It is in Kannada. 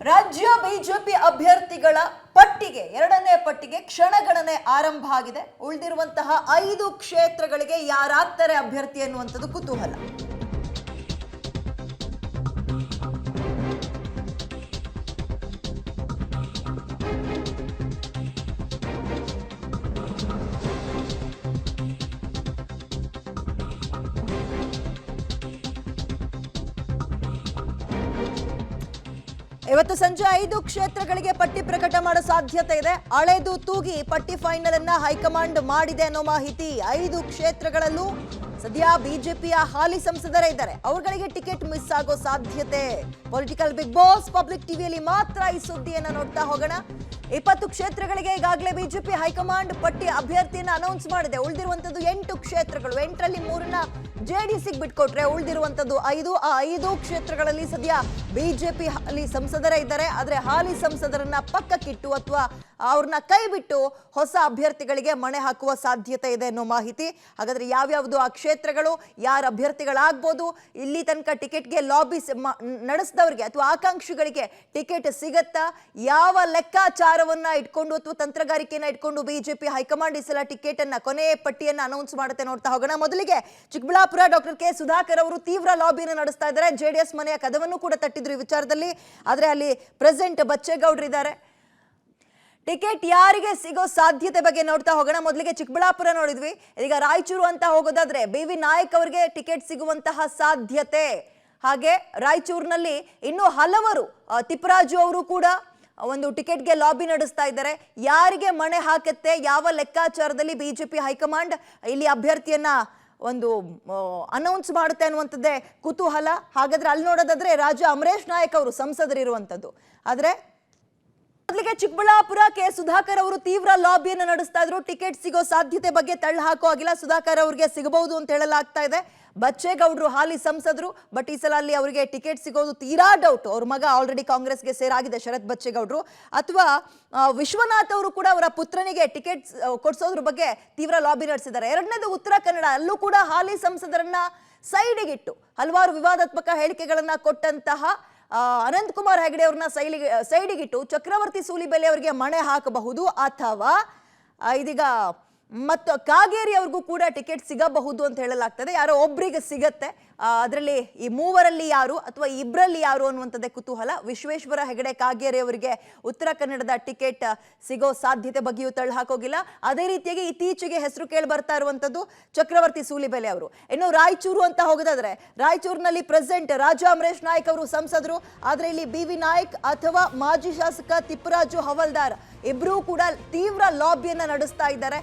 ರಾಜ್ಯ ಬಿಜೆಪಿ ಅಭ್ಯರ್ಥಿಗಳ ಪಟ್ಟಿಗೆ ಎರಡನೇ ಪಟ್ಟಿಗೆ ಕ್ಷಣಗಣನೆ ಆರಂಭ ಆಗಿದೆ. ಉಳಿದಿರುವಂತಹ 5 ಕ್ಷೇತ್ರಗಳಿಗೆ ಯಾರಾಗ್ತಾರೆ ಅಭ್ಯರ್ಥಿ ಅನ್ನುವಂಥದ್ದು ಕುತೂಹಲ. ಇವತ್ತು ಸಂಜೆ 5 ಕ್ಷೇತ್ರಗಳಿಗೆ ಪಟ್ಟಿ ಪ್ರಕಟ ಮಾಡೋ ಸಾಧ್ಯತೆ ಇದೆ. ಅಳೆದು ತೂಗಿ ಪಟ್ಟಿ ಫೈನಲ್ ಅನ್ನ ಹೈಕಮಾಂಡ್ ಮಾಡಿದೆ ಅನ್ನೋ ಮಾಹಿತಿ. 5 ಕ್ಷೇತ್ರಗಳಲ್ಲೂ ಸದ್ಯ ಬಿಜೆಪಿಯ ಹಾಲಿ ಸಂಸದರೇ ಇದ್ದಾರೆ. ಅವರುಗಳಿಗೆ ಟಿಕೆಟ್ ಮಿಸ್ ಆಗೋ ಸಾಧ್ಯತೆ. ಪೊಲಿಟಿಕಲ್ ಬಿಗ್ ಬಾಸ್ ಪಬ್ಲಿಕ್ ಟಿವಿಯಲ್ಲಿ ಮಾತ್ರ ಈ ಸುದ್ದಿಯನ್ನ ನೋಡ್ತಾ ಹೋಗೋಣ. 20 ಕ್ಷೇತ್ರಗಳಿಗೆ ಈಗಾಗಲೇ ಬಿಜೆಪಿ ಹೈಕಮಾಂಡ್ ಪಟ್ಟಿ ಅಭ್ಯರ್ಥಿಯನ್ನ ಅನೌನ್ಸ್ ಮಾಡಿದೆ. ಉಳಿದಿರುವಂತದ್ದು 8 ಕ್ಷೇತ್ರಗಳು. 8ರಲ್ಲಿ 3ನ್ನ ಜೆಡಿಎಸ್ಗೆ ಬಿಟ್ಕೊಟ್ರೆ ಉಳಿದಿರುವಂತದ್ದು 5. ಆ 5 ಕ್ಷೇತ್ರಗಳಲ್ಲಿ ಸದ್ಯ ಬಿಜೆಪಿ ಹಾಲಿ ಸಂಸದರೇ ಇದ್ದಾರೆ. ಆದ್ರೆ ಹಾಲಿ ಸಂಸದರನ್ನ ಪಕ್ಕಕ್ಕಿಟ್ಟು ಅಥವಾ ಅವ್ರನ್ನ ಕೈ ಬಿಟ್ಟು ಹೊಸ ಅಭ್ಯರ್ಥಿಗಳಿಗೆ ಮಣೆ ಹಾಕುವ ಸಾಧ್ಯತೆ ಇದೆ ಅನ್ನೋ ಮಾಹಿತಿ. ಹಾಗಾದ್ರೆ ಯಾವ್ಯಾವುದು ಆ ಕ್ಷೇತ್ರಗಳು, ಯಾರ ಅಭ್ಯರ್ಥಿಗಳಾಗ್ಬೋದು, ಇಲ್ಲಿ ತನಕ ಟಿಕೆಟ್ಗೆ ಲಾಬಿ ನಡೆಸಿದವರಿಗೆ ಅಥವಾ ಆಕಾಂಕ್ಷಿಗಳಿಗೆ ಟಿಕೆಟ್ ಸಿಗತ್ತಾ, ಯಾವ ಲೆಕ್ಕಾಚಾರವನ್ನ ಇಟ್ಕೊಂಡು ಅಥವಾ ತಂತ್ರಗಾರಿಕೆಯನ್ನ ಇಟ್ಕೊಂಡು ಬಿಜೆಪಿ ಹೈಕಮಾಂಡ್ ಈ ಸಲ ಟಿಕೆಟ್ ಅನ್ನ ಕೊನೆ ಪಟ್ಟಿಯನ್ನ ಅನೌನ್ಸ್ ಮಾಡುತ್ತೆ ನೋಡ್ತಾ ಹೋಗೋಣ. ಮೊದಲಿಗೆ ಚಿಕ್ಕಬಳ್ಳಾಪುರ ಡಾಕ್ಟರ್ ಕೆ ಸುಧಾಕರ್ ಅವರು ತೀವ್ರ ಲಾಬಿಯನ್ನು ನಡೆಸ್ತಾ ಇದ್ದಾರೆ. ಜೆಡಿಎಸ್ ಮನೆಯ ಕದವನ್ನು ಕೂಡ ತಟ್ಟಿದ್ರು ಈ ವಿಚಾರದಲ್ಲಿ. ಆದ್ರೆ ಅಲ್ಲಿ ಪ್ರೆಸೆಂಟ್ ಬಚ್ಚೇಗೌಡರು ಇದ್ದಾರೆ. ಟಿಕೆಟ್ ಯಾರಿಗೆ ಸಿಗೋ ಸಾಧ್ಯತೆ ಬಗ್ಗೆ ನೋಡ್ತಾ ಹೋಗೋಣ. ಮೊದಲಿಗೆ ಚಿಕ್ಕಬಳ್ಳಾಪುರ ನೋಡಿದ್ವಿ. ಈಗ ರಾಯಚೂರು ಅಂತ ಹೋಗೋದಾದ್ರೆ BV ನಾಯಕ್ ಅವರಿಗೆ ಟಿಕೆಟ್ ಸಿಗುವಂತಹ ಸಾಧ್ಯತೆ. ಹಾಗೆ ರಾಯಚೂರಿನಲ್ಲಿ ಇನ್ನೂ ಹಲವರು, ತಿಪ್ಪರಾಜು ಅವರು ಕೂಡ ಒಂದು ಟಿಕೆಟ್ಗೆ ಲಾಬಿ ನಡೆಸ್ತಾ ಇದ್ದಾರೆ. ಯಾರಿಗೆ ಮಣೆ ಹಾಕತ್ತೆ, ಯಾವ ಲೆಕ್ಕಾಚಾರದಲ್ಲಿ ಬಿಜೆಪಿ ಹೈಕಮಾಂಡ್ ಇಲ್ಲಿ ಅಭ್ಯರ್ಥಿಯನ್ನ ಒಂದು ಅನೌನ್ಸ್ ಮಾಡುತ್ತೆ ಅನ್ನುವಂಥದ್ದೇ ಕುತೂಹಲ. ಹಾಗಾದ್ರೆ ಅಲ್ಲಿ ನೋಡೋದಾದ್ರೆ ರಾಜ ಅಮರೇಶ್ ನಾಯಕ್ ಅವರು ಸಂಸದರಿರುವಂಥದ್ದು. ಆದ್ರೆ ಮೊದಲಿಗೆ ಚಿಕ್ಕಬಳ್ಳಾಪುರ ಕೆ ಸುಧಾಕರ್ ಅವರು ತೀವ್ರ ಲಾಬಿಯನ್ನು ನಡೆಸ್ತಾ ಇದ್ರು. ಟಿಕೆಟ್ ಸಿಗೋ ಸಾಧ್ಯತೆ ಬಗ್ಗೆ ತಳ್ಳ ಹಾಕೋ ಆಗಿಲ್ಲ. ಸುಧಾಕರ್ ಅವರಿಗೆ ಸಿಗಬಹುದು ಅಂತ ಹೇಳಲಾಗ್ತಾ ಇದೆ. ಬಚ್ಚೇಗೌಡರು ಹಾಲಿ ಸಂಸದರು, ಬಟ್ ಈ ಸಲ ಅಲ್ಲಿ ಅವರಿಗೆ ಟಿಕೆಟ್ ಸಿಗೋದು ತೀರಾ ಡೌಟ್. ಅವ್ರ ಮಗ ಆಲ್ರೆಡಿ ಕಾಂಗ್ರೆಸ್ಗೆ ಸೇರಾಗಿದೆ, ಶರತ್ ಬಚ್ಚೇಗೌಡರು. ಅಥವಾ ವಿಶ್ವನಾಥ್ ಅವರು ಕೂಡ ಅವರ ಪುತ್ರನಿಗೆ ಟಿಕೆಟ್ ಕೊಡಿಸೋದ್ರ ಬಗ್ಗೆ ತೀವ್ರ ಲಾಬಿ ನಡೆಸಿದ್ದಾರೆ. ಎರಡನೇದು ಉತ್ತರ ಕನ್ನಡ. ಅಲ್ಲೂ ಕೂಡ ಹಾಲಿ ಸಂಸದರನ್ನ ಸೈಡಿಗಿಟ್ಟು ಹಲವಾರು ವಿವಾದಾತ್ಮಕ ಹೇಳಿಕೆಗಳನ್ನ ಕೊಟ್ಟಂತಹ ಅನಂತಕುಮಾರ್ ಹೆಗಡೆ ಅವ್ರನ್ನ ಸೈಡಿಗಿಟ್ಟು ಚಕ್ರವರ್ತಿ ಸೂಲಿಬೆಲೆ ಅವರಿಗೆ ಮಣೆ ಹಾಕಬಹುದು. ಅಥವಾ ಇದೀಗ ಮತ್ತು ಕಾಗೇರಿ ಅವ್ರಿಗೂ ಕೂಡ ಟಿಕೆಟ್ ಸಿಗಬಹುದು ಅಂತ ಹೇಳಲಾಗ್ತದೆ. ಯಾರೋ ಒಬ್ರಿಗೆ ಸಿಗತ್ತೆ. ಅದರಲ್ಲಿ ಈ ಮೂವರಲ್ಲಿ ಯಾರು ಅಥವಾ ಇಬ್ಬರಲ್ಲಿ ಯಾರು ಅನ್ನುವಂಥದ್ದೇ ಕುತೂಹಲ. ವಿಶ್ವೇಶ್ವರ ಹೆಗಡೆ ಕಾಗೇರಿ ಅವರಿಗೆ ಉತ್ತರ ಕನ್ನಡದ ಟಿಕೆಟ್ ಸಿಗೋ ಸಾಧ್ಯತೆ ಬಗ್ಗೆಯೂ ತಳ್ಳ ಹಾಕೋಗಿಲ್ಲ. ಅದೇ ರೀತಿಯಾಗಿ ಇತ್ತೀಚೆಗೆ ಹೆಸರು ಕೇಳಿ ಬರ್ತಾ ಇರುವಂಥದ್ದು ಚಕ್ರವರ್ತಿ ಸೂಲಿಬೆಲೆ ಅವರು. ಇನ್ನು ರಾಯಚೂರು ಅಂತ ಹೋಗೋದಾದ್ರೆ ರಾಯಚೂರಿನಲ್ಲಿ ಪ್ರೆಸೆಂಟ್ ರಾಜ ಅಮರೇಶ್ ನಾಯಕ್ ಅವರು ಸಂಸದರು. ಆದ್ರೆ ಇಲ್ಲಿ BV ನಾಯಕ್ ಅಥವಾ ಮಾಜಿ ಶಾಸಕ ತಿಪ್ಪರಾಜು ಹವಲ್ದಾರ್ ಇಬ್ಬರೂ ಕೂಡ ತೀವ್ರ ಲಾಬಿಯನ್ನ ನಡೆಸ್ತಾ ಇದ್ದಾರೆ.